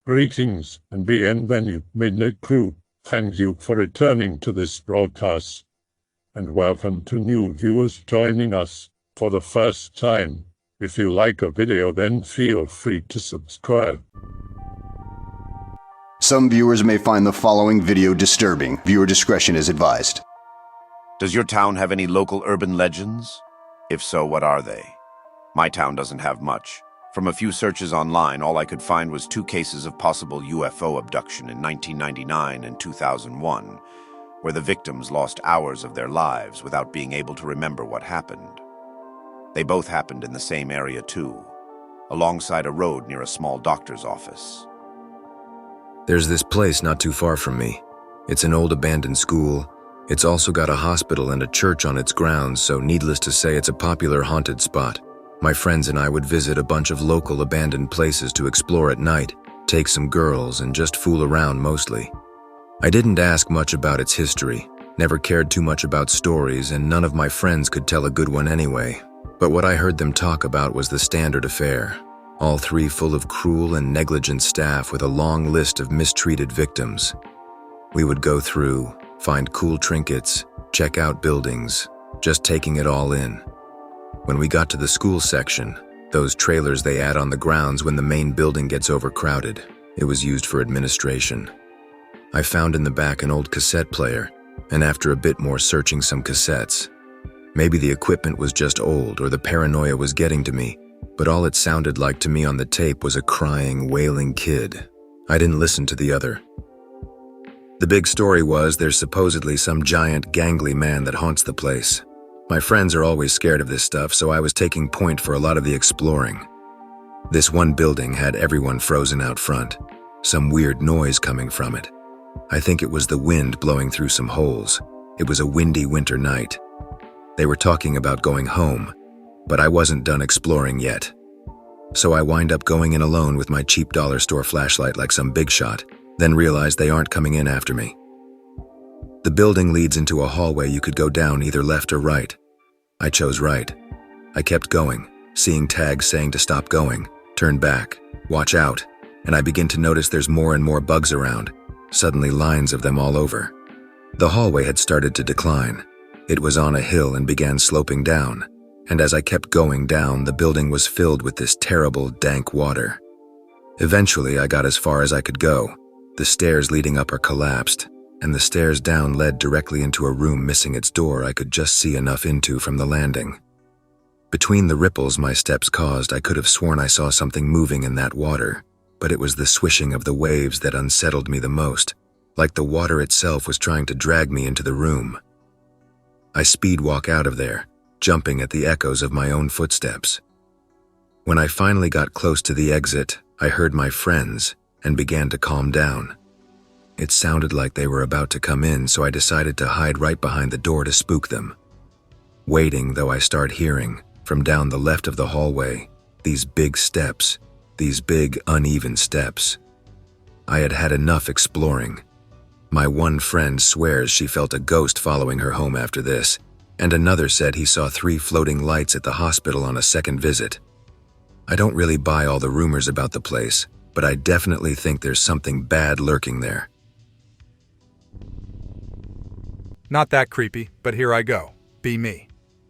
Greetings and bienvenue, Midnight Crew. Thank you for returning to this broadcast. And welcome to new viewers joining us for the first time. If you like a video, then feel free to subscribe. Some viewers may find the following video disturbing. Viewer discretion is advised. Does your town have any local urban legends? If so, what are they? My town doesn't have much. From a few searches online, all I could find was 2 cases of possible UFO abduction in 1999 and 2001, where the victims lost hours of their lives without being able to remember what happened. They both happened in the same area too, alongside a road near a small doctor's office. There's this place not too far from me. It's an old abandoned school. It's also got a hospital and a church on its grounds, so needless to say, it's a popular haunted spot. My friends and I would visit a bunch of local abandoned places to explore at night, take some girls, and just fool around mostly. I didn't ask much about its history, never cared too much about stories, and none of my friends could tell a good one anyway. But what I heard them talk about was the standard affair. All 3 full of cruel and negligent staff with a long list of mistreated victims. We would go through, find cool trinkets, check out buildings, just taking it all in. When we got to the school section, those trailers they add on the grounds when the main building gets overcrowded, it was used for administration. I found in the back an old cassette player, and after a bit more searching some cassettes. Maybe the equipment was just old or the paranoia was getting to me, but all it sounded like to me on the tape was a crying, wailing kid. I didn't listen to the other. The big story was there's supposedly some giant, gangly man that haunts the place. My friends are always scared of this stuff, so I was taking point for a lot of the exploring. This one building had everyone frozen out front, some weird noise coming from it. I think it was the wind blowing through some holes. It was a windy winter night. They were talking about going home, but I wasn't done exploring yet. So I wind up going in alone with my cheap dollar store flashlight like some big shot, then realized they aren't coming in after me. The building leads into a hallway you could go down either left or right. I chose right. I kept going, seeing tags saying to stop going, turn back, watch out, and I begin to notice there's more and more bugs around, suddenly lines of them all over. The hallway had started to decline. It was on a hill and began sloping down, and as I kept going down, the building was filled with this terrible, dank water. Eventually, I got as far as I could go. The stairs leading up are collapsed, and the stairs down led directly into a room missing its door I could just see enough into from the landing. Between the ripples my steps caused, I could have sworn I saw something moving in that water, but it was the swishing of the waves that unsettled me the most, like the water itself was trying to drag me into the room. I speed walk out of there, jumping at the echoes of my own footsteps. When I finally got close to the exit, I heard my friends and began to calm down. It sounded like they were about to come in, so I decided to hide right behind the door to spook them. Waiting, though, I start hearing, from down the left of the hallway, these big steps, these big, uneven steps. I had had enough exploring. My one friend swears she felt a ghost following her home after this, and another said he saw 3 floating lights at the hospital on a second visit. I don't really buy all the rumors about the place, but I definitely think there's something bad lurking there. Not that creepy, but here I go. Be me.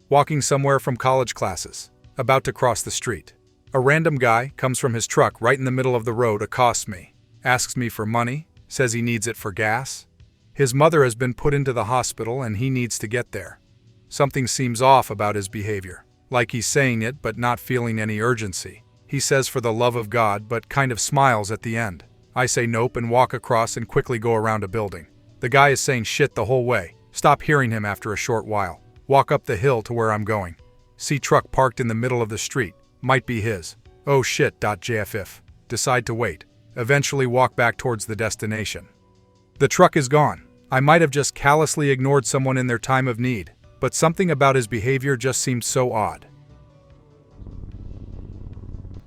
Walking somewhere from college classes, about to cross the street. A random guy comes from his truck right in the middle of the road, accosts me, asks me for money, says he needs it for gas. His mother has been put into the hospital and he needs to get there. Something seems off about his behavior, like he's saying it but not feeling any urgency. He says for the love of God but kind of smiles at the end. I say nope and walk across and quickly go around a building. The guy is saying shit the whole way. Stop hearing him after a short while. Walk up the hill to where I'm going. See truck parked in the middle of the street. Might be his. Oh shit. JFF. Decide to wait. Eventually walk back towards the destination. The truck is gone. I might have just callously ignored someone in their time of need, but something about his behavior just seemed so odd.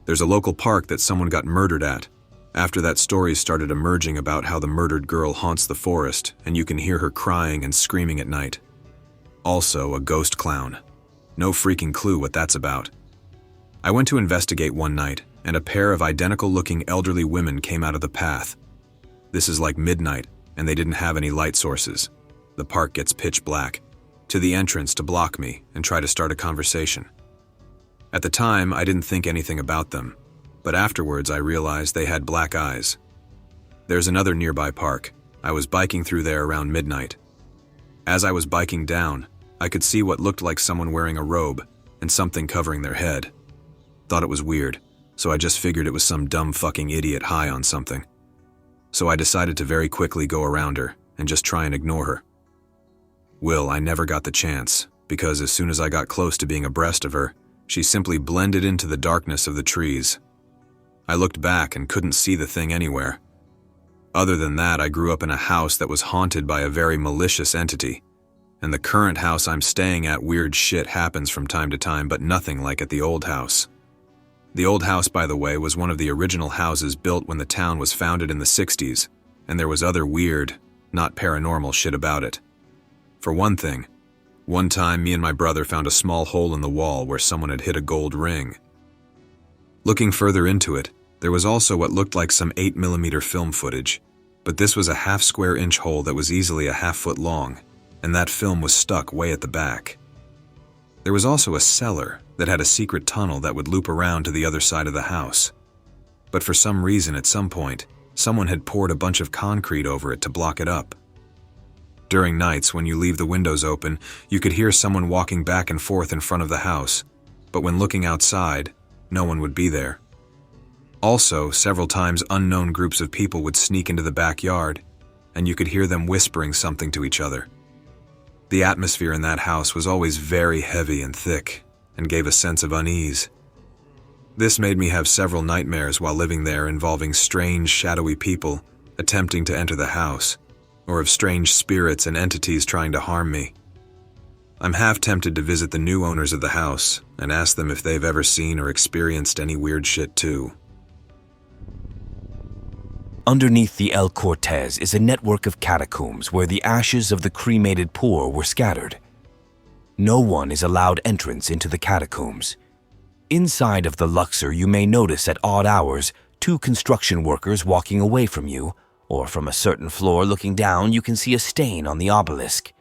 There's a local park that someone got murdered at. After that, stories started emerging about how the murdered girl haunts the forest, and you can hear her crying and screaming at night. Also, a ghost clown. No freaking clue what that's about. I went to investigate one night, and a pair of identical-looking elderly women came out of the path. This is like midnight, and they didn't have any light sources. The park gets pitch black. To the entrance to block me and try to start a conversation. At the time, I didn't think anything about them, but afterwards I realized they had black eyes. There's another nearby park. I was biking through there around midnight. As I was biking down, I could see what looked like someone wearing a robe and something covering their head. Thought it was weird, so I just figured it was some dumb fucking idiot high on something. So I decided to very quickly go around her and just try and ignore her. I never got the chance, because as soon as I got close to being abreast of her, she simply blended into the darkness of the trees. I looked back and couldn't see the thing anywhere. Other than that, I grew up in a house that was haunted by a very malicious entity, and the current house I'm staying at, weird shit happens from time to time, but nothing like at the old house. The old house, by the way, was one of the original houses built when the town was founded in the 60s, and there was other weird, not paranormal shit about it. For one thing, one time me and my brother found a small hole in the wall where someone had hid a gold ring. Looking further into it, there was also what looked like some 8mm film footage, but this was a half square inch hole that was easily a half foot long, and that film was stuck way at the back. There was also a cellar that had a secret tunnel that would loop around to the other side of the house. But for some reason at some point, someone had poured a bunch of concrete over it to block it up. During nights, when you leave the windows open, you could hear someone walking back and forth in front of the house, but when looking outside, no one would be there. Also, several times unknown groups of people would sneak into the backyard, and you could hear them whispering something to each other. The atmosphere in that house was always very heavy and thick, and gave a sense of unease. This made me have several nightmares while living there involving strange, shadowy people attempting to enter the house, or of strange spirits and entities trying to harm me. I'm half tempted to visit the new owners of the house and ask them if they've ever seen or experienced any weird shit too. Underneath the El Cortez is a network of catacombs where the ashes of the cremated poor were scattered. No one is allowed entrance into the catacombs. Inside of the Luxor, you may notice at odd hours 2 construction workers walking away from you, or from a certain floor looking down, you can see a stain on the obelisk.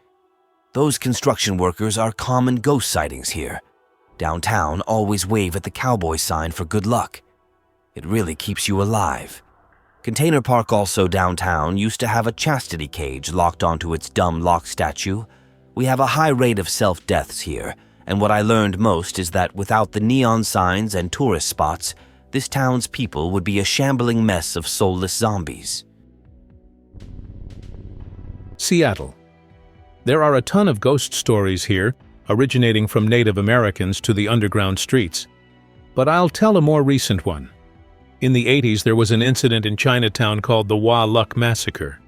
Those construction workers are common ghost sightings here. Downtown, always wave at the cowboy sign for good luck. It really keeps you alive. Container Park, also downtown, used to have a chastity cage locked onto its dumb lock statue. We have a high rate of self-deaths here, and what I learned most is that without the neon signs and tourist spots, this town's people would be a shambling mess of soulless zombies. Seattle. There are a ton of ghost stories here, originating from Native Americans to the underground streets. But I'll tell a more recent one. In the 80s, there was an incident in Chinatown called the Wa Luck Massacre.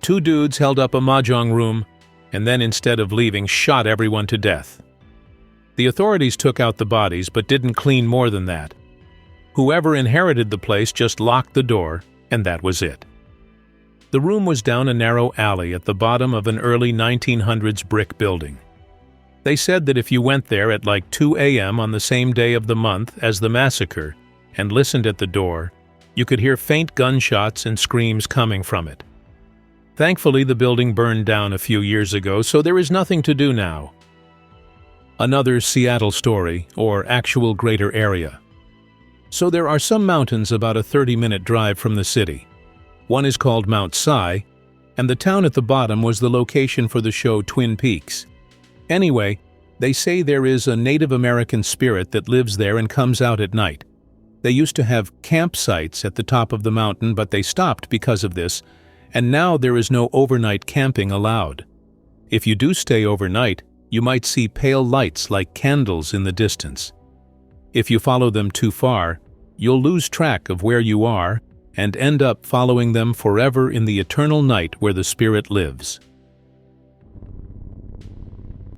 2 dudes held up a mahjong room, and then instead of leaving, shot everyone to death. The authorities took out the bodies, but didn't clean more than that. Whoever inherited the place just locked the door, and that was it. The room was down a narrow alley at the bottom of an early 1900s brick building. They said that if you went there at like 2 a.m. on the same day of the month as the massacre and listened at the door, you could hear faint gunshots and screams coming from it. Thankfully, the building burned down a few years ago, so there is nothing to do now. Another Seattle story, or actual greater area. So there are some mountains about a 30-minute drive from the city. One is called Mount Si, and the town at the bottom was the location for the show Twin Peaks. Anyway, they say there is a Native American spirit that lives there and comes out at night. They used to have campsites at the top of the mountain, but they stopped because of this, and now there is no overnight camping allowed. If you do stay overnight, you might see pale lights like candles in the distance. If you follow them too far, you'll lose track of where you are and end up following them forever in the eternal night where the spirit lives.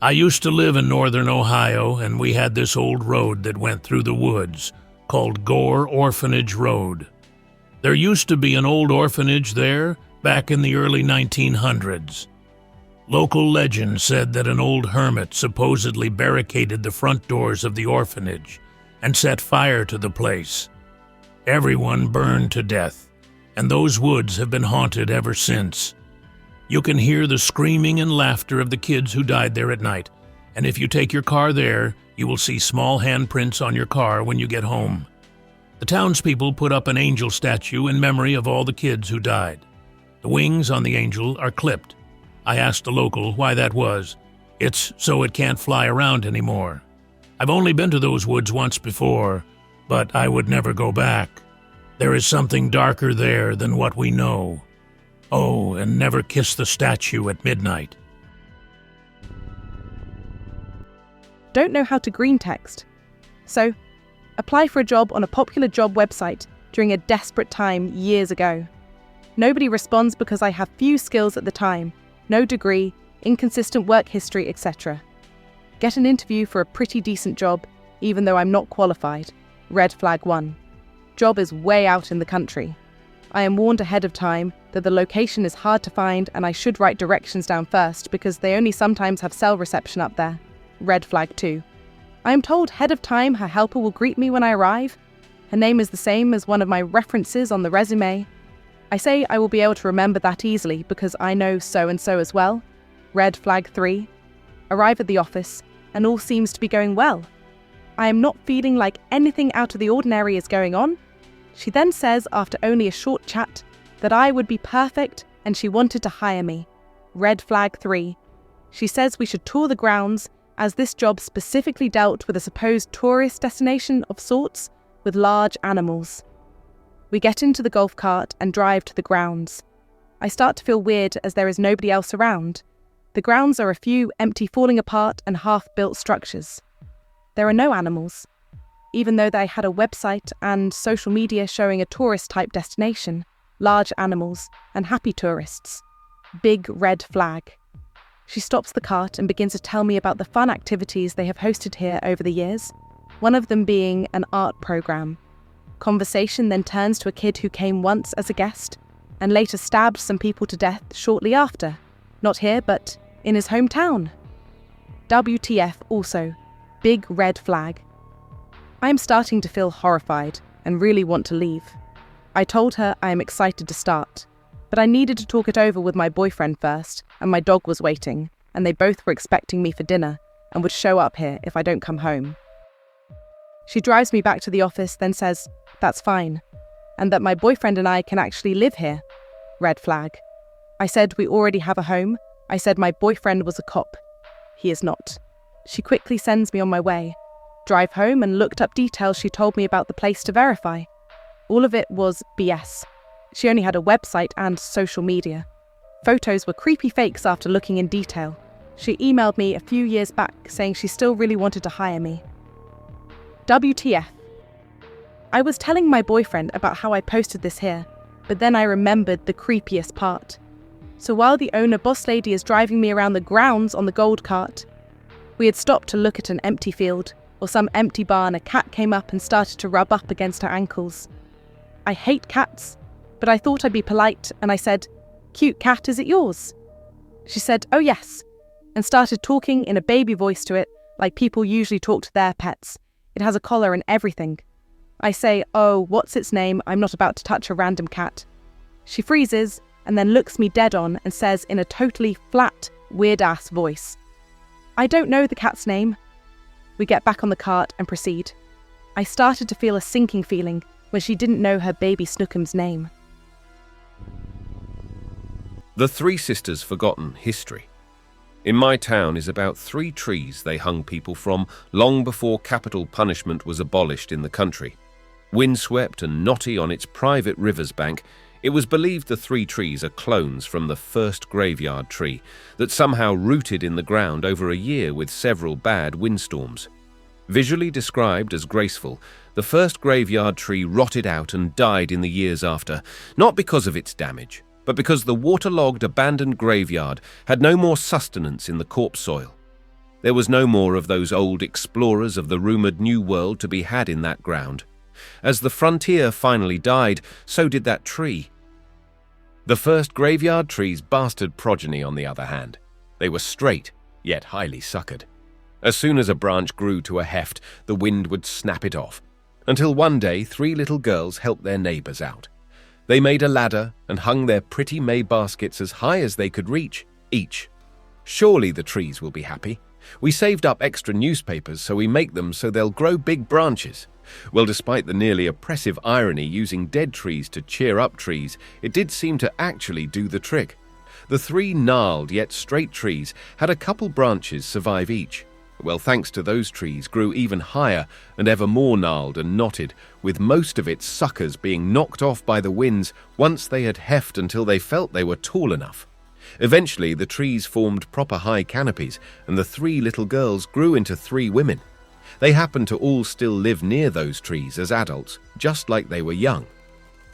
I used to live in northern Ohio, and we had this old road that went through the woods, called Gore Orphanage Road. There used to be an old orphanage there back in the early 1900s. Local legend said that an old hermit supposedly barricaded the front doors of the orphanage and set fire to the place, Everyone burned to death, and those woods have been haunted ever since. You can hear the screaming and laughter of the kids who died there at night, and if you take your car there, you will see small handprints on your car when you get home. The townspeople put up an angel statue in memory of all the kids who died. The wings on the angel are clipped. I asked a local why that was. It's so it can't fly around anymore. I've only been to those woods once before, but I would never go back. There is something darker there than what we know. Oh, and never kiss the statue at midnight. Don't know how to Greentext. So, apply for a job on a popular job website during a desperate time years ago. Nobody responds because I have few skills at the time, no degree, inconsistent work history, etc. Get an interview for a pretty decent job, even though I'm not qualified. Red flag 1. Job is way out in the country. I am warned ahead of time that the location is hard to find and I should write directions down first because they only sometimes have cell reception up there. Red flag 2. I am told ahead of time her helper will greet me when I arrive. Her name is the same as one of my references on the resume. I say I will be able to remember that easily because I know so-and-so as well. Red flag 3. Arrive at the office and all seems to be going well. I am not feeling like anything out of the ordinary is going on. She then says, after only a short chat, that I would be perfect and she wanted to hire me. Red flag 3. She says we should tour the grounds as this job specifically dealt with a supposed tourist destination of sorts with large animals. We get into the golf cart and drive to the grounds. I start to feel weird as there is nobody else around. The grounds are a few empty, falling apart and half-built structures. There are no animals, even though they had a website and social media showing a tourist-type destination, large animals, and happy tourists. Big red flag. She stops the cart and begins to tell me about the fun activities they have hosted here over the years, one of them being an art program. Conversation then turns to a kid who came once as a guest and later stabbed some people to death shortly after. Not here, but in his hometown. WTF also. Big red flag. I am starting to feel horrified and really want to leave. I told her I am excited to start, but I needed to talk it over with my boyfriend first, and my dog was waiting, and they both were expecting me for dinner and would show up here if I don't come home. She drives me back to the office, then says, that's fine, and that my boyfriend and I can actually live here. Red flag. I said we already have a home. I said my boyfriend was a cop. He is not. She quickly sends me on my way. Drive home and looked up details she told me about the place to verify. All of it was BS. She only had a website and social media. Photos were creepy fakes after looking in detail. She emailed me a few years back saying she still really wanted to hire me. WTF. I was telling my boyfriend about how I posted this here, but then I remembered the creepiest part. So while the owner boss lady is driving me around the grounds on the gold cart, we had stopped to look at an empty field or some empty barn. A cat came up and started to rub up against her ankles. I hate cats, but I thought I'd be polite and I said, "Cute cat, is it yours?" She said, "Oh yes," and started talking in a baby voice to it like people usually talk to their pets. It has a collar and everything. I say, "Oh, what's its name? I'm not about to touch a random cat." She freezes and then looks me dead on and says in a totally flat, weird-ass voice, "I don't know the cat's name." We get back on the cart and proceed. I started to feel a sinking feeling when she didn't know her baby Snookum's name. The Three Sisters' Forgotten History. In my town is about 3 trees they hung people from long before capital punishment was abolished in the country. Windswept and knotty on its private river's bank, it was believed the 3 trees are clones from the first graveyard tree that somehow rooted in the ground over a year with several bad windstorms. Visually described as graceful, the first graveyard tree rotted out and died in the years after, not because of its damage, but because the waterlogged abandoned graveyard had no more sustenance in the corpse soil. There was no more of those old explorers of the rumoured New World to be had in that ground. As the frontier finally died, so did that tree. The first graveyard tree's bastard progeny, on the other hand. They were straight, yet highly suckered. As soon as a branch grew to a heft, the wind would snap it off. until one day 3 little girls helped their neighbors out. They made a ladder and hung their pretty May baskets as high as they could reach, each. Surely the trees will be happy. We saved up extra newspapers, so we make them so they'll grow big branches. Well, despite the nearly oppressive irony using dead trees to cheer up trees, it did seem to actually do the trick. The 3 gnarled yet straight trees had a couple branches survive each. Well, thanks to those trees grew even higher and ever more gnarled and knotted, with most of its suckers being knocked off by the winds once they had heft until they felt they were tall enough. Eventually, the trees formed proper high canopies, and the 3 little girls grew into 3 women. They happened to all still live near those trees as adults, just like they were young.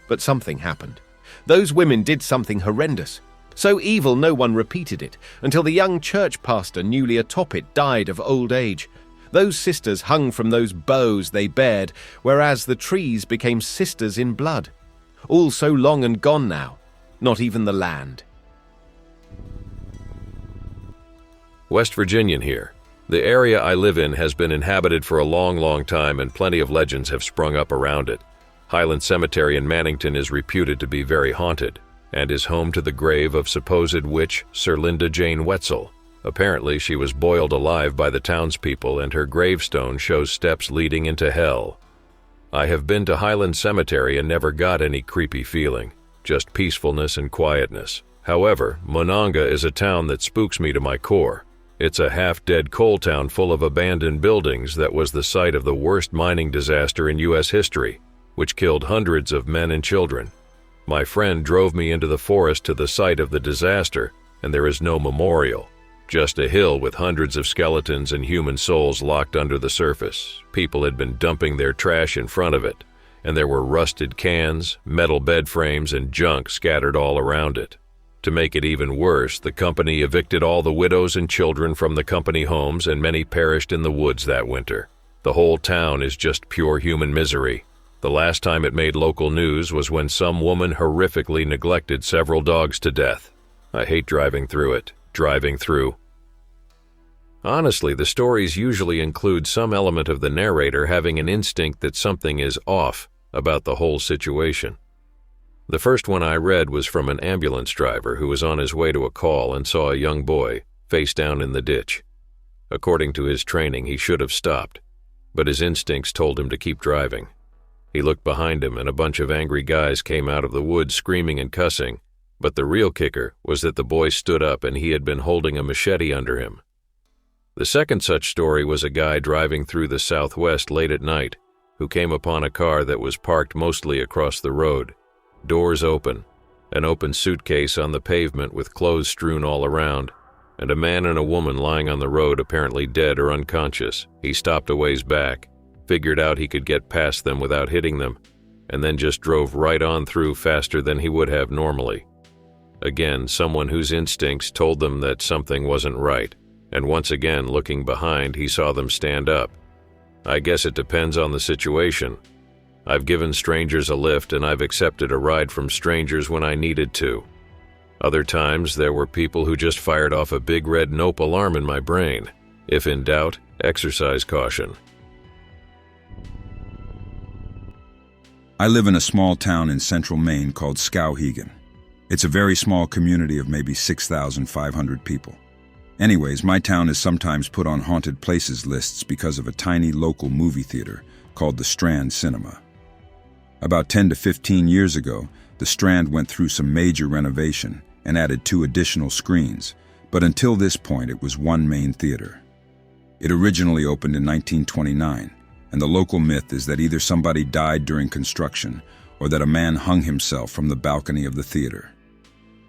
But something happened. Those women did something horrendous. So evil no one repeated it, until the young church pastor newly atop it died of old age. Those sisters hung from those bows they bared, whereas the trees became sisters in blood. All so long and gone now, not even the land. West Virginian here. The area I live in has been inhabited for a long time, and plenty of legends have sprung up around it. Highland Cemetery in Mannington is reputed to be very haunted, and is home to the grave of supposed witch Sir Linda Jane Wetzel. Apparently, she was boiled alive by the townspeople, and her gravestone shows steps leading into hell. I have been to Highland Cemetery and never got any creepy feeling, just peacefulness and quietness. However, Monongah is a town that spooks me to my core. It's a half-dead coal town full of abandoned buildings that was the site of the worst mining disaster in U.S. history, which killed hundreds of men and children. My friend drove me into the forest to the site of the disaster, and there is no memorial, just a hill with hundreds of skeletons and human souls locked under the surface. People had been dumping their trash in front of it, and there were rusted cans, metal bed frames, and junk scattered all around it. To make it even worse, the company evicted all the widows and children from the company homes, and many perished in the woods that winter. The whole town is just pure human misery. The last time it made local news was when some woman horrifically neglected several dogs to death. I hate driving through it. Honestly, the stories usually include some element of the narrator having an instinct that something is off about the whole situation. The first one I read was from an ambulance driver who was on his way to a call and saw a young boy face down in the ditch. According to his training, he should have stopped, but his instincts told him to keep driving. He looked behind him, and a bunch of angry guys came out of the woods screaming and cussing, but the real kicker was that the boy stood up and he had been holding a machete under him. The second such story was a guy driving through the Southwest late at night who came upon a car that was parked mostly across the road, doors open, an open suitcase on the pavement with clothes strewn all around, and a man and a woman lying on the road apparently dead or unconscious. He stopped a ways back, figured out he could get past them without hitting them, and then just drove right on through faster than he would have normally. Again, someone whose instincts told them that something wasn't right, and once again, looking behind, he saw them stand up. I guess it depends on the situation. I've given strangers a lift, and I've accepted a ride from strangers when I needed to. Other times, there were people who just fired off a big red nope alarm in my brain. If in doubt, exercise caution. I live in a small town in central Maine called Skowhegan. It's a very small community of maybe 6,500 people. Anyways, my town is sometimes put on haunted places lists because of a tiny local movie theater called the Strand Cinema. About 10 to 15 years ago, the Strand went through some major renovation and added 2 additional screens, but until this point it was one main theater. It originally opened in 1929, and the local myth is that either somebody died during construction or that a man hung himself from the balcony of the theater.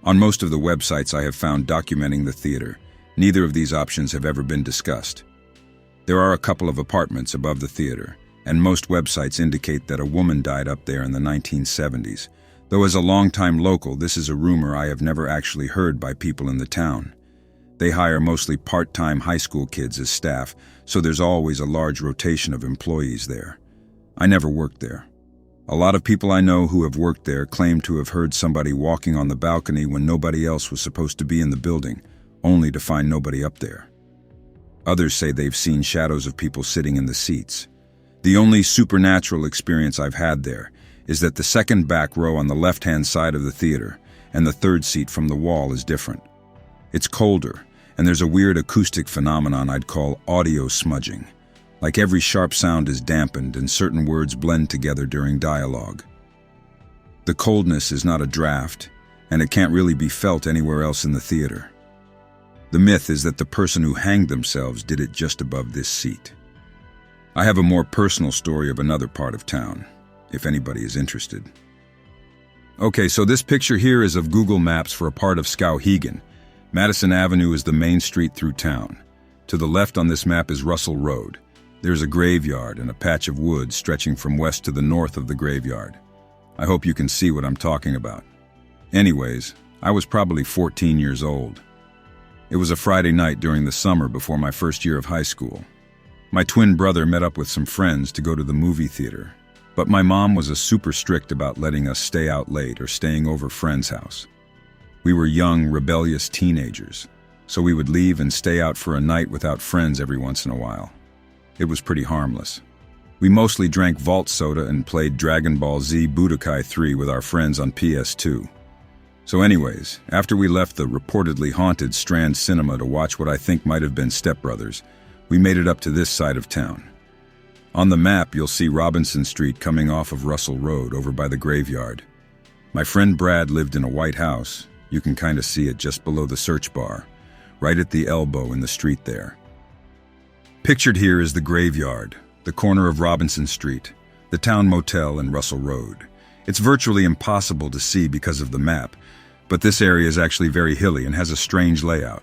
On most of the websites I have found documenting the theater, neither of these options have ever been discussed. There are a couple of apartments above the theater, and most websites indicate that a woman died up there in the 1970s, though as a longtime local, this is a rumor I have never actually heard by people in the town. They hire mostly part-time high school kids as staff, so there's always a large rotation of employees there. I never worked there. A lot of people I know who have worked there claim to have heard somebody walking on the balcony when nobody else was supposed to be in the building, only to find nobody up there. Others say they've seen shadows of people sitting in the seats. The only supernatural experience I've had there is that the second back row on the left-hand side of the theater and the third seat from the wall is different. It's colder, and there's a weird acoustic phenomenon I'd call audio smudging. Like every sharp sound is dampened and certain words blend together during dialogue. The coldness is not a draft, and it can't really be felt anywhere else in the theater. The myth is that the person who hanged themselves did it just above this seat. I have a more personal story of another part of town, if anybody is interested. Okay, so this picture here is of Google Maps for a part of Skowhegan. Madison Avenue is the main street through town. To the left on this map is Russell Road. There's a graveyard and a patch of woods stretching from west to the north of the graveyard. I hope you can see what I'm talking about. Anyways, I was probably 14 years old. It was a Friday night during the summer before my first year of high school. My twin brother met up with some friends to go to the movie theater, but my mom was super strict about letting us stay out late or staying over friends' house. We were young, rebellious teenagers, so we would leave and stay out for a night without friends every once in a while. It was pretty harmless. We mostly drank Vault soda and played Dragon Ball Z Budokai 3 with our friends on PS2. So anyways, after we left the reportedly haunted Strand Cinema to watch what I think might have been Step Brothers, we made it up to this side of town. On the map, you'll see Robinson Street coming off of Russell Road over by the graveyard. My friend Brad lived in a white house. You can kind of see it just below the search bar, right at the elbow in the street there. Pictured here is the graveyard, the corner of Robinson Street, the town motel and Russell Road. It's virtually impossible to see because of the map, but this area is actually very hilly and has a strange layout.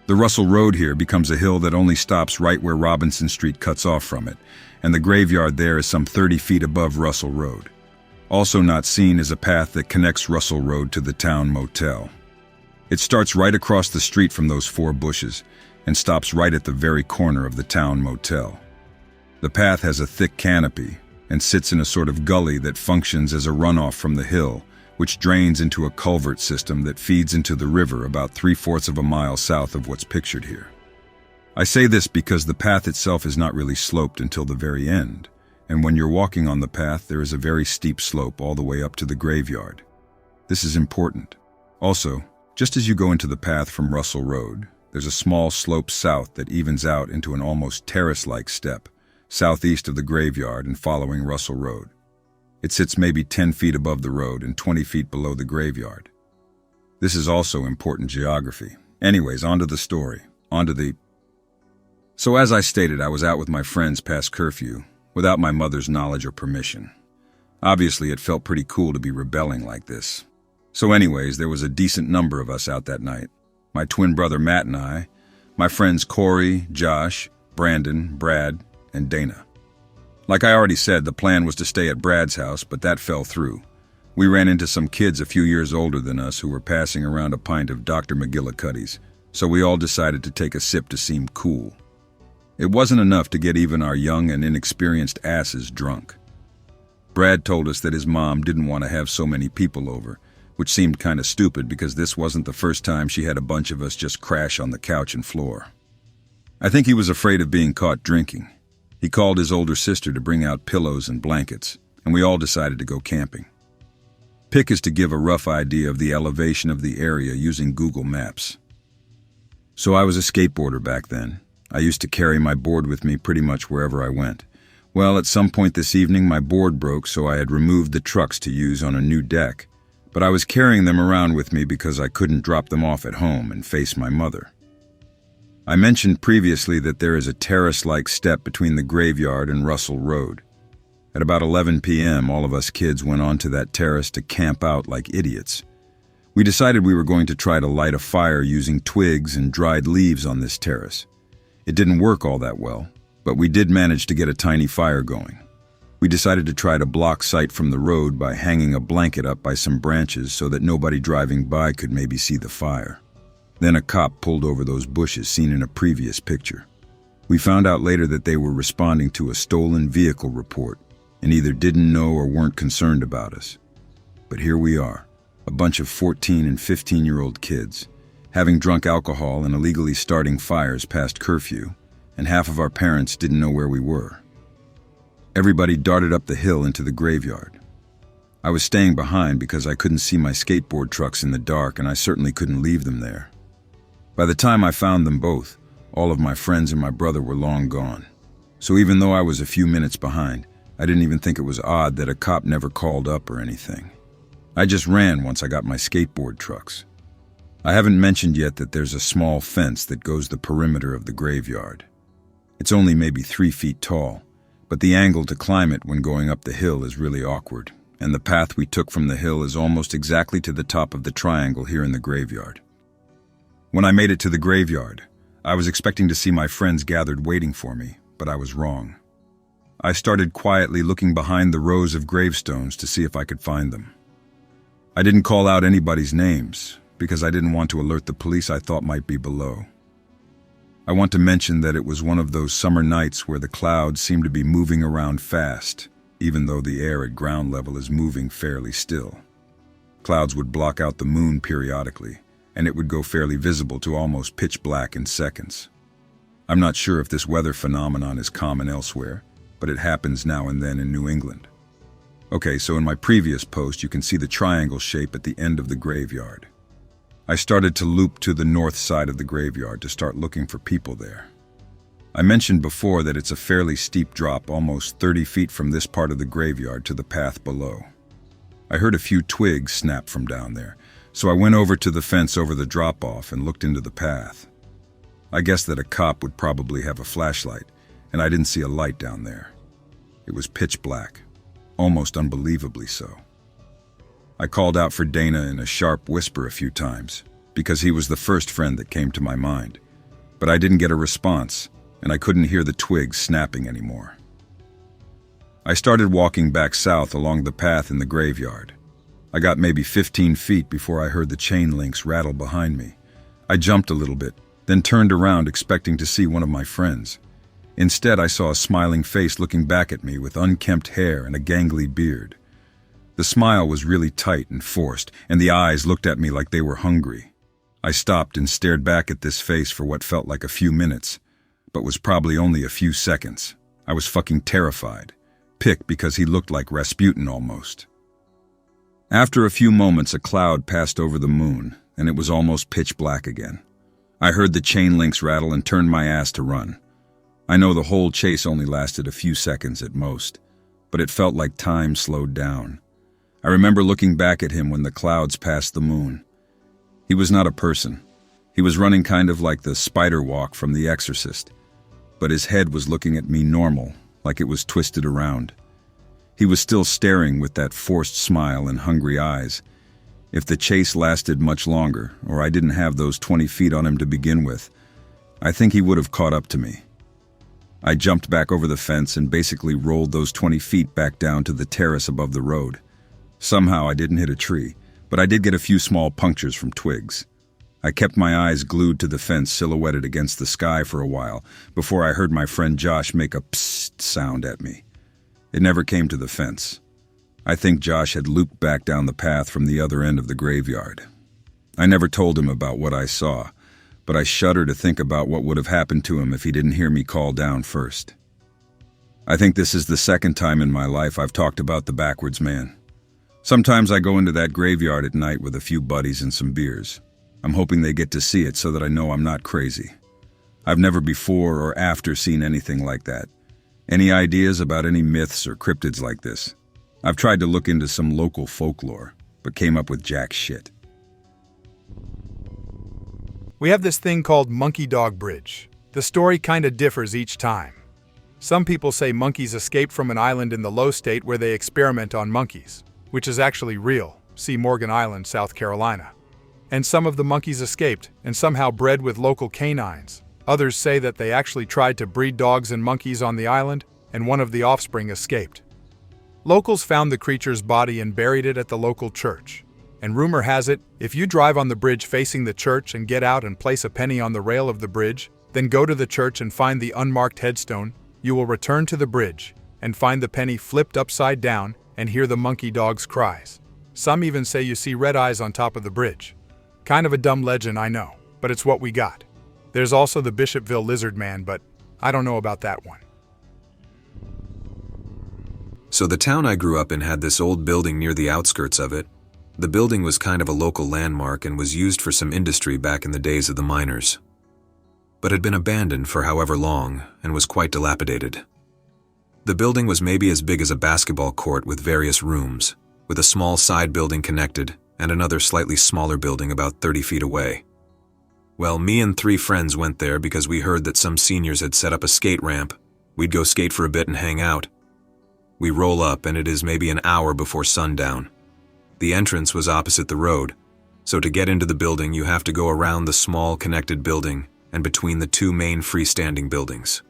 The Russell Road here becomes a hill that only stops right where Robinson Street cuts off from it, and the graveyard there is some 30 feet above Russell Road. Also not seen is a path that connects Russell Road to the town motel. It starts right across the street from those 4 bushes and stops right at the very corner of the town motel. The path has a thick canopy and sits in a sort of gully that functions as a runoff from the hill, which drains into a culvert system that feeds into the river about 3/4 of a mile south of what's pictured here. I say this because the path itself is not really sloped until the very end, and when you're walking on the path, there is a very steep slope all the way up to the graveyard. This is important. Also, just as you go into the path from Russell Road, there's a small slope south that evens out into an almost terrace-like step, southeast of the graveyard and following Russell Road. It sits maybe 10 feet above the road and 20 feet below the graveyard. This is also important geography. Anyways, onto the story. So as I stated, I was out with my friends past curfew, without my mother's knowledge or permission. Obviously, it felt pretty cool to be rebelling like this. So anyways, there was a decent number of us out that night. My twin brother Matt and I, my friends Corey, Josh, Brandon, Brad, and Dana. Like I already said, the plan was to stay at Brad's house, but that fell through. We ran into some kids a few years older than us who were passing around a pint of Dr. McGillicuddy's, so we all decided to take a sip to seem cool. It wasn't enough to get even our young and inexperienced asses drunk. Brad told us that his mom didn't want to have so many people over, which seemed kind of stupid because this wasn't the first time she had a bunch of us just crash on the couch and floor. I think he was afraid of being caught drinking. He called his older sister to bring out pillows and blankets, and we all decided to go camping. Pick is to give a rough idea of the elevation of the area using Google Maps. So I was a skateboarder back then. I used to carry my board with me pretty much wherever I went. Well, at some point this evening, my board broke, so I had removed the trucks to use on a new deck, but I was carrying them around with me because I couldn't drop them off at home and face my mother. I mentioned previously that there is a terrace-like step between the graveyard and Russell Road. At about 11 p.m., all of us kids went onto that terrace to camp out like idiots. We decided we were going to try to light a fire using twigs and dried leaves on this terrace. It didn't work all that well, but we did manage to get a tiny fire going. We decided to try to block sight from the road by hanging a blanket up by some branches so that nobody driving by could maybe see the fire. Then a cop pulled over those bushes seen in a previous picture. We found out later that they were responding to a stolen vehicle report and either didn't know or weren't concerned about us. But here we are, a bunch of 14 and 15-year-old kids, having drunk alcohol and illegally starting fires past curfew, and half of our parents didn't know where we were. Everybody darted up the hill into the graveyard. I was staying behind because I couldn't see my skateboard trucks in the dark, and I certainly couldn't leave them there. By the time I found them both, all of my friends and my brother were long gone. So even though I was a few minutes behind, I didn't even think it was odd that a cop never called up or anything. I just ran once I got my skateboard trucks. I haven't mentioned yet that there's a small fence that goes the perimeter of the graveyard. It's only maybe 3 feet tall, but the angle to climb it when going up the hill is really awkward, and the path we took from the hill is almost exactly to the top of the triangle here in the graveyard. When I made it to the graveyard, I was expecting to see my friends gathered waiting for me, but I was wrong. I started quietly looking behind the rows of gravestones to see if I could find them. I didn't call out anybody's names, because I didn't want to alert the police I thought might be below. I want to mention that it was one of those summer nights where the clouds seem to be moving around fast, even though the air at ground level is moving fairly still. Clouds would block out the moon periodically, and it would go fairly visible to almost pitch black in seconds. I'm not sure if this weather phenomenon is common elsewhere, but it happens now and then in New England. Okay, so in my previous post you can see the triangle shape at the end of the graveyard. I started to loop to the north side of the graveyard to start looking for people there. I mentioned before that it's a fairly steep drop, almost 30 feet from this part of the graveyard to the path below. I heard a few twigs snap from down there, so I went over to the fence over the drop-off and looked into the path. I guessed that a cop would probably have a flashlight, and I didn't see a light down there. It was pitch black, almost unbelievably so. I called out for Dana in a sharp whisper a few times, because he was the first friend that came to my mind, but I didn't get a response, and I couldn't hear the twigs snapping anymore. I started walking back south along the path in the graveyard. I got maybe 15 feet before I heard the chain links rattle behind me. I jumped a little bit, then turned around expecting to see one of my friends. Instead, I saw a smiling face looking back at me with unkempt hair and a gangly beard. The smile was really tight and forced, and the eyes looked at me like they were hungry. I stopped and stared back at this face for what felt like a few minutes, but was probably only a few seconds. I was fucking terrified. Pick because he looked like Rasputin almost. After a few moments, a cloud passed over the moon, and it was almost pitch black again. I heard the chain links rattle and turned my ass to run. I know the whole chase only lasted a few seconds at most, but it felt like time slowed down. I remember looking back at him when the clouds passed the moon. He was not a person. He was running kind of like the spider walk from The Exorcist, but his head was looking at me normal, like it was twisted around. He was still staring with that forced smile and hungry eyes. If the chase lasted much longer, or I didn't have those 20 feet on him to begin with, I think he would have caught up to me. I jumped back over the fence and basically rolled those 20 feet back down to the terrace above the road. Somehow I didn't hit a tree, but I did get a few small punctures from twigs. I kept my eyes glued to the fence silhouetted against the sky for a while before I heard my friend Josh make a psst sound at me. It never came to the fence. I think Josh had looped back down the path from the other end of the graveyard. I never told him about what I saw, but I shudder to think about what would have happened to him if he didn't hear me call down first. I think this is the second time in my life I've talked about the backwards man. Sometimes I go into that graveyard at night with a few buddies and some beers. I'm hoping they get to see it so that I know I'm not crazy. I've never before or after seen anything like that. Any ideas about any myths or cryptids like this? I've tried to look into some local folklore, but came up with jack shit. We have this thing called Monkeydog Bridge. The story kinda differs each time. Some people say monkeys escaped from an island in the low state where they experiment on monkeys, which is actually real. See Morgan Island, South Carolina. And some of the monkeys escaped and somehow bred with local canines. Others say that they actually tried to breed dogs and monkeys on the island, and one of the offspring escaped. Locals found the creature's body and buried it at the local church. And rumor has it, if you drive on the bridge facing the church and get out and place a penny on the rail of the bridge, then go to the church and find the unmarked headstone, you will return to the bridge and find the penny flipped upside down and hear the monkey dog's cries. Some even say you see red eyes on top of the bridge. Kind of a dumb legend, I know, but it's what we got. There's also the Bishopville Lizard Man, but I don't know about that one. So the town I grew up in had this old building near the outskirts of it. The building was kind of a local landmark and was used for some industry back in the days of the miners, but had been abandoned for however long and was quite dilapidated. The building was maybe as big as a basketball court with various rooms, with a small side building connected and another slightly smaller building about 30 feet away. Well, me and 3 friends went there because we heard that some seniors had set up a skate ramp. We'd go skate for a bit and hang out. We roll up and it is maybe an hour before sundown. The entrance was opposite the road, so to get into the building you have to go around the small connected building and between the 2 main freestanding buildings.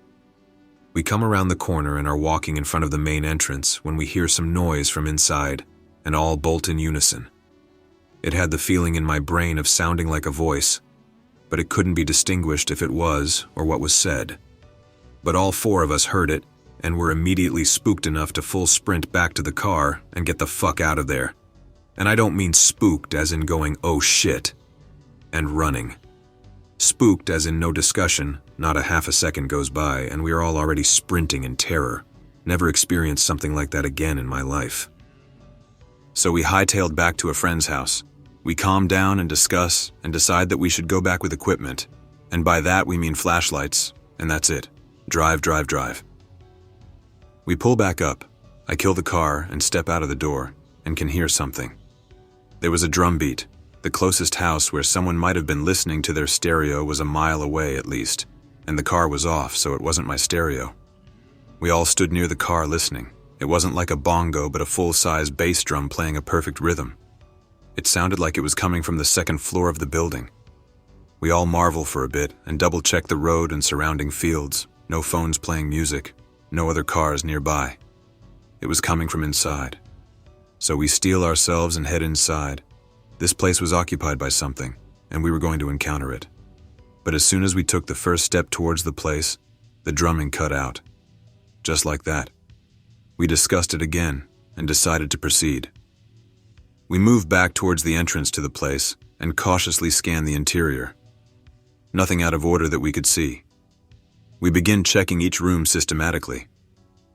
We come around the corner and are walking in front of the main entrance when we hear some noise from inside and all bolt in unison. It had the feeling in my brain of sounding like a voice, but it couldn't be distinguished if it was or what was said. But all 4 of us heard it and were immediately spooked enough to full sprint back to the car and get the fuck out of there. And I don't mean spooked as in going, oh shit, and running. Spooked as in no discussion, not a half a second goes by, and we are all already sprinting in terror. Never experienced something like that again in my life. So we hightailed back to a friend's house. We calm down and discuss and decide that we should go back with equipment. And by that we mean flashlights, and that's it. Drive, drive, drive. We pull back up. I kill the car and step out of the door and can hear something. There was a drum beat. The closest house where someone might have been listening to their stereo was a mile away at least, and the car was off, so it wasn't my stereo. We all stood near the car listening. It wasn't like a bongo, but a full-size bass drum playing a perfect rhythm. It sounded like it was coming from the 2nd floor of the building. We all marvel for a bit and double-check the road and surrounding fields. No phones playing music, no other cars nearby. It was coming from inside. So we steel ourselves and head inside. This place was occupied by something, and we were going to encounter it. But as soon as we took the first step towards the place, the drumming cut out. Just like that. We discussed it again and decided to proceed. We moved back towards the entrance to the place and cautiously scanned the interior. Nothing out of order that we could see. We began checking each room systematically.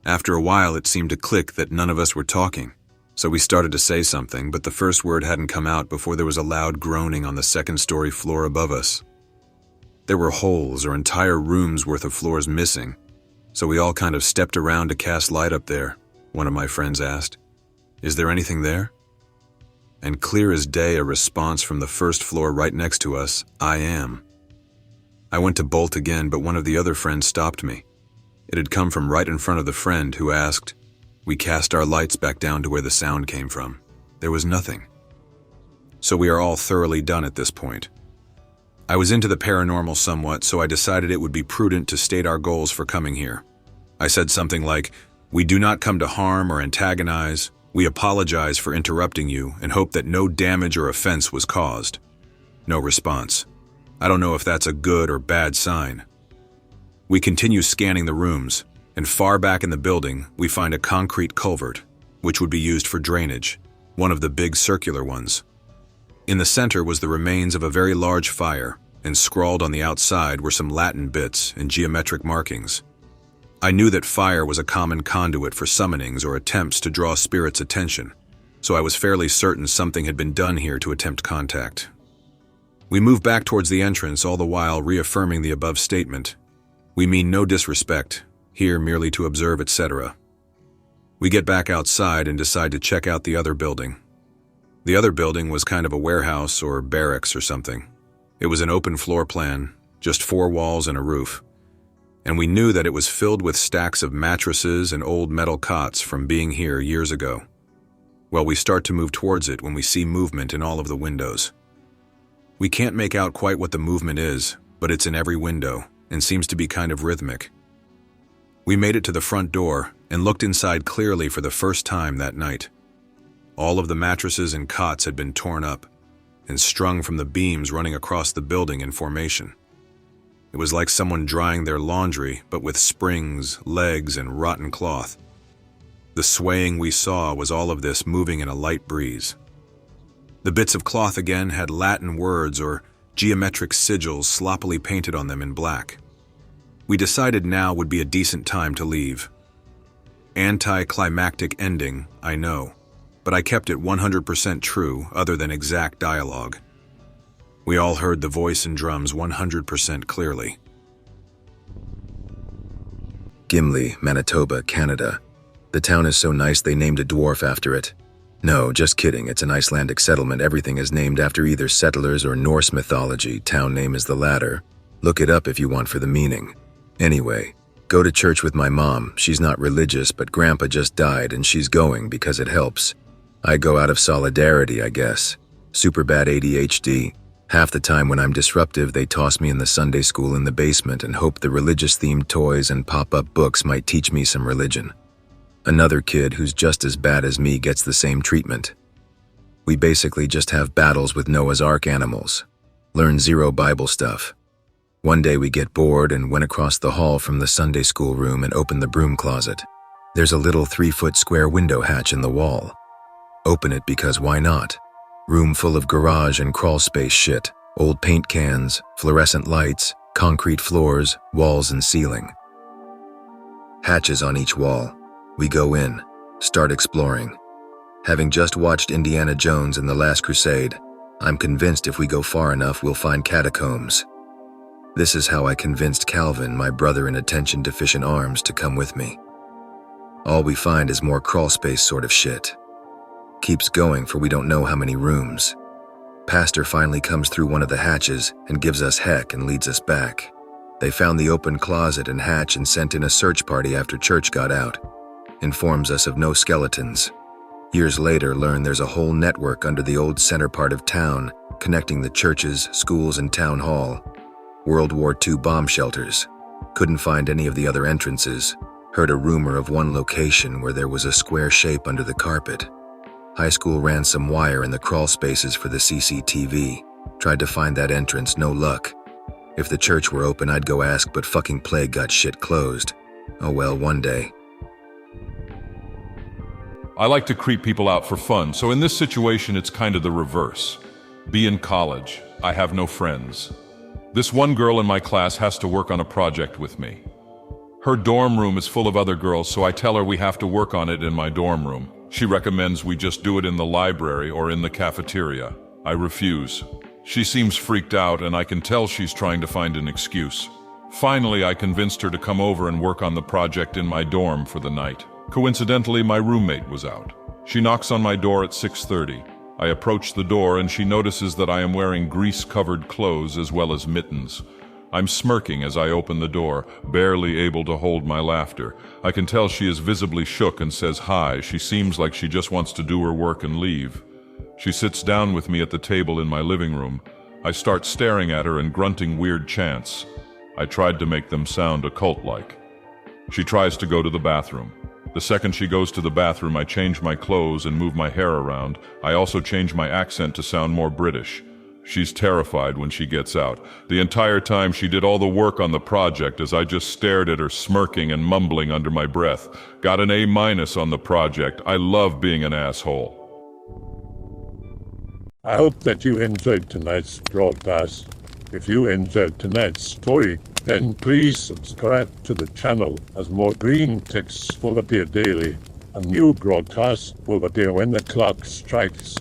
After a while, it seemed to click that none of us were talking. So we started to say something, but the first word hadn't come out before there was a loud groaning on the 2nd-story floor above us. There were holes or entire rooms worth of floors missing, so we all kind of stepped around to cast light up there. One of my friends asked, "Is there anything there?" And clear as day, a response from the 1st floor right next to us, "I am." I went to bolt again, but one of the other friends stopped me. It had come from right in front of the friend who asked. We cast our lights back down to where the sound came from. There was nothing. So we are all thoroughly done at this point. I was into the paranormal somewhat, so I decided it would be prudent to state our goals for coming here. I said something like, "We do not come to harm or antagonize. We apologize for interrupting you and hope that no damage or offense was caused." No response. I don't know if that's a good or bad sign. We continue scanning the rooms, and far back in the building, we find a concrete culvert, which would be used for drainage, one of the big circular ones. In the center was the remains of a very large fire, and scrawled on the outside were some Latin bits and geometric markings. I knew that fire was a common conduit for summonings or attempts to draw spirits' attention, so I was fairly certain something had been done here to attempt contact. We moved back towards the entrance, all the while reaffirming the above statement. We mean no disrespect, here merely to observe, etc. We get back outside and decide to check out the other building. The other building was kind of a warehouse or barracks or something. It was an open floor plan, just 4 walls and a roof. And we knew that it was filled with stacks of mattresses and old metal cots from being here years ago. Well, we start to move towards it when we see movement in all of the windows. We can't make out quite what the movement is, but it's in every window and seems to be kind of rhythmic. We made it to the front door and looked inside clearly for the first time that night. All of the mattresses and cots had been torn up and strung from the beams running across the building in formation. It was like someone drying their laundry, but with springs, legs, and rotten cloth. The swaying we saw was all of this moving in a light breeze. The bits of cloth again had Latin words or geometric sigils sloppily painted on them in black. We decided now would be a decent time to leave. Anticlimactic ending, I know, but I kept it 100% true other than exact dialogue. We all heard the voice and drums 100% clearly. Gimli, Manitoba, Canada. The town is so nice they named a dwarf after it. No, just kidding, it's an Icelandic settlement. Everything is named after either settlers or Norse mythology. Town name is the latter. Look it up if you want for the meaning. Anyway, go to church with my mom. She's not religious, but Grandpa just died and she's going because it helps. I go out of solidarity, I guess. Super bad ADHD. Half the time when I'm disruptive, they toss me in the Sunday school in the basement and hope the religious-themed toys and pop-up books might teach me some religion. Another kid who's just as bad as me gets the same treatment. We basically just have battles with Noah's Ark animals. Learn zero Bible stuff. One day we get bored and went across the hall from the Sunday school room and opened the broom closet. There's a little 3-foot square window hatch in the wall. Open it because why not? Room full of garage and crawl space shit, old paint cans, fluorescent lights, concrete floors, walls and ceiling. Hatches on each wall. We go in, start exploring. Having just watched Indiana Jones and The Last Crusade, I'm convinced if we go far enough we'll find catacombs. This is how I convinced Calvin, my brother in attention-deficient arms, to come with me. All we find is more crawlspace sort of shit. Keeps going for we don't know how many rooms. Pastor finally comes through one of the hatches and gives us heck and leads us back. They found the open closet and hatch and sent in a search party after church got out. Informs us of no skeletons. Years later, learn there's a whole network under the old center part of town, connecting the churches, schools, and town hall. World War II bomb shelters. Couldn't find any of the other entrances. Heard a rumor of one location where there was a square shape under the carpet. High school ran some wire in the crawl spaces for the CCTV. Tried to find that entrance, no luck. If the church were open, I'd go ask, but fucking plague got shit closed. Oh well, one day. I like to creep people out for fun, so in this situation it's kind of the reverse. Be in college. I have no friends. This one girl in my class has to work on a project with me. Her dorm room is full of other girls, so I tell her we have to work on it in my dorm room. She recommends we just do it in the library or in the cafeteria. I refuse. She seems freaked out and I can tell she's trying to find an excuse. Finally, I convinced her to come over and work on the project in my dorm for the night. Coincidentally, my roommate was out. She knocks on my door at 6:30. I approach the door and she notices that I am wearing grease-covered clothes as well as mittens. I'm smirking as I open the door, barely able to hold my laughter. I can tell she is visibly shook and says hi. She seems like she just wants to do her work and leave. She sits down with me at the table in my living room. I start staring at her and grunting weird chants. I tried to make them sound occult-like. She tries to go to the bathroom. The second she goes to the bathroom, I change my clothes and move my hair around. I also change my accent to sound more British. She's terrified when she gets out. The entire time she did all the work on the project as I just stared at her smirking and mumbling under my breath. Got an A- on the project. I love being an asshole. I hope that you enjoyed tonight's broadcast. If you enjoyed tonight's story, then please subscribe to the channel as more Greentext will appear daily. A new broadcast will appear when the clock strikes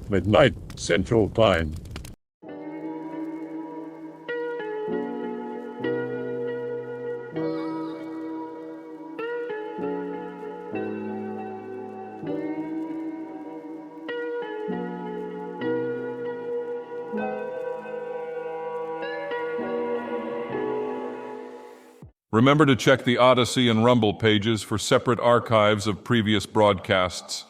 midnight Central Time. Remember to check the Odyssey and Rumble pages for separate archives of previous broadcasts.